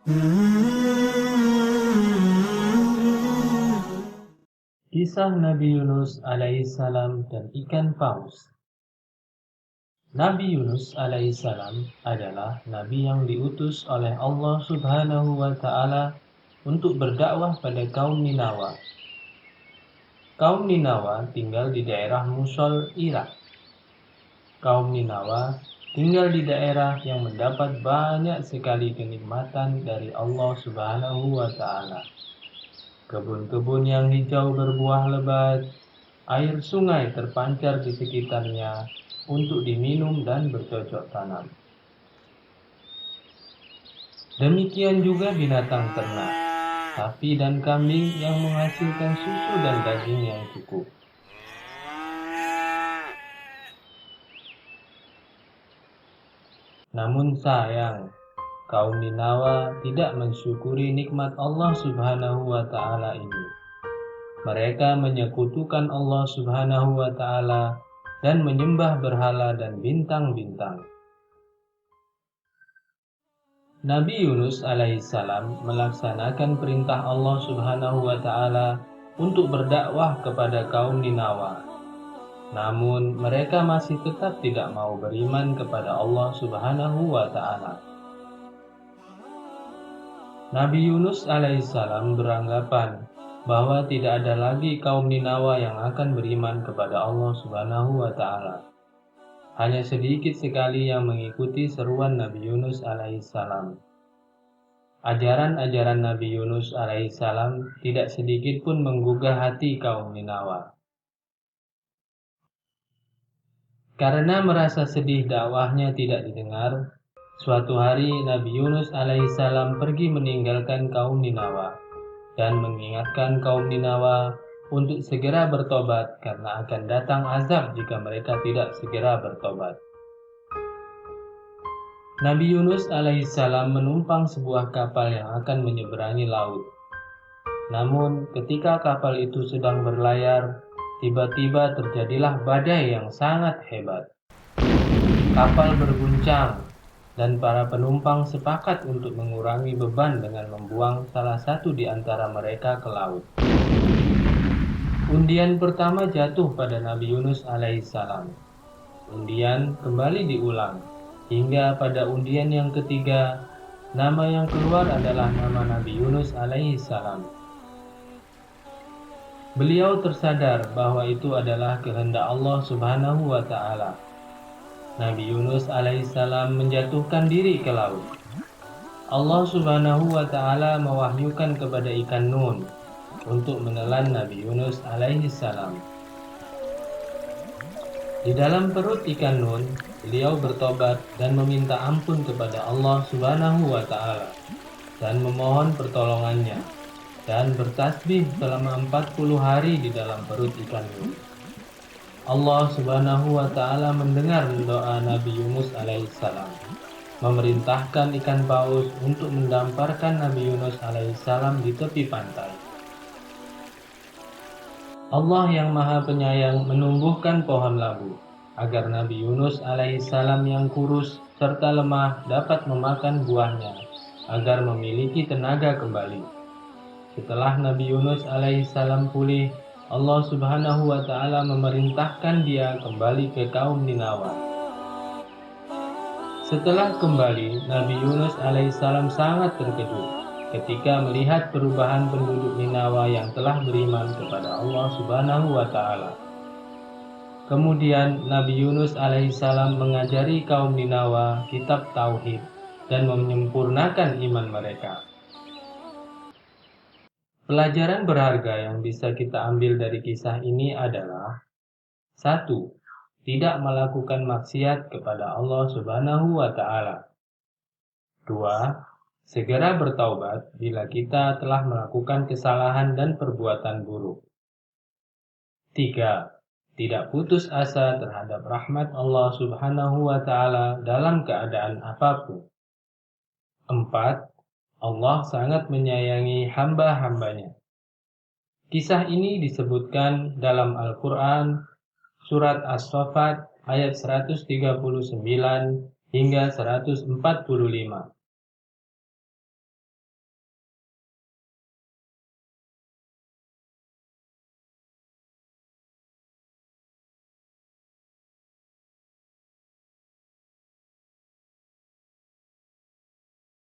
Kisah Nabi Yunus alaihissalam dan ikan paus. Nabi Yunus alaihissalam adalah nabi yang diutus oleh Allah Subhanahu wa Ta'ala untuk berdakwah pada kaum Ninawa. Kaum Ninawa tinggal di daerah Mosul, Irak. Kaum Ninawa tinggal di daerah yang mendapat banyak sekali kenikmatan dari Allah Subhanahu wa Ta'ala. Kebun-kebun yang hijau berbuah lebat, air sungai terpancar di sekitarnya untuk diminum dan bercocok tanam. Demikian juga binatang ternak, sapi dan kambing yang menghasilkan susu dan daging yang cukup. Namun sayang, kaum Ninawa tidak mensyukuri nikmat Allah Subhanahu wa Ta'ala ini. Mereka menyekutukan Allah Subhanahu wa Ta'ala dan menyembah berhala dan bintang-bintang. Nabi Yunus alaihissalam melaksanakan perintah Allah Subhanahu wa Ta'ala untuk berdakwah kepada kaum Ninawa. Namun mereka masih tetap tidak mau beriman kepada Allah Subhanahu wa Ta'ala. Nabi Yunus alaihissalam beranggapan bahwa tidak ada lagi kaum Ninawa yang akan beriman kepada Allah Subhanahu wa Ta'ala. Hanya sedikit sekali yang mengikuti seruan Nabi Yunus alaihissalam. Ajaran-ajaran Nabi Yunus alaihissalam tidak sedikit pun menggugah hati kaum Ninawa. Karena merasa sedih dakwahnya tidak didengar, suatu hari Nabi Yunus alaihissalam pergi meninggalkan kaum Ninawa dan mengingatkan kaum Ninawa untuk segera bertobat karena akan datang azab jika mereka tidak segera bertobat. Nabi Yunus alaihissalam menumpang sebuah kapal yang akan menyeberangi laut. Namun ketika kapal itu sedang berlayar, tiba-tiba terjadilah badai yang sangat hebat. Kapal berguncang dan para penumpang sepakat untuk mengurangi beban dengan membuang salah satu di antara mereka ke laut. Undian pertama jatuh pada Nabi Yunus alaihissalam. Undian kembali diulang, hingga pada undian yang ketiga, nama yang keluar adalah nama Nabi Yunus alaihissalam. Beliau tersadar bahwa itu adalah kehendak Allah Subhanahu wa Ta'ala. Nabi Yunus alaihissalam menjatuhkan diri ke laut. Allah Subhanahu wa Ta'ala mewahyukan kepada ikan Nun untuk menelan Nabi Yunus alaihissalam. Di dalam perut ikan Nun, beliau bertobat dan meminta ampun kepada Allah Subhanahu wa Ta'ala dan memohon pertolongannya dan bertasbih selama 40 hari di dalam perut ikan Nun. Allah Subhanahu wa Ta'ala mendengar doa Nabi Yunus alaihissalam, memerintahkan ikan paus untuk mendamparkan Nabi Yunus alaihissalam di tepi pantai. Allah yang Maha Penyayang menumbuhkan pohon labu agar Nabi Yunus alaihissalam yang kurus serta lemah dapat memakan buahnya agar memiliki tenaga kembali. Setelah Nabi Yunus alaihissalam pulih, Allah Subhanahu wa Ta'ala memerintahkan dia kembali ke kaum Ninawa. Setelah kembali, Nabi Yunus alaihissalam sangat terkejut ketika melihat perubahan penduduk Ninawa yang telah beriman kepada Allah Subhanahu wa Ta'ala. Kemudian Nabi Yunus alaihissalam mengajari kaum Ninawa kitab tauhid dan menyempurnakan iman mereka. Pelajaran berharga yang bisa kita ambil dari kisah ini adalah: 1. Tidak melakukan maksiat kepada Allah Subhanahu wa Ta'ala. 2. Segera bertaubat bila kita telah melakukan kesalahan dan perbuatan buruk. 3. Tidak putus asa terhadap rahmat Allah Subhanahu wa Ta'ala dalam keadaan apapun. 4. Allah sangat menyayangi hamba-hambanya. Kisah ini disebutkan dalam Al-Quran, Surat As-Saffat ayat 139 hingga 145.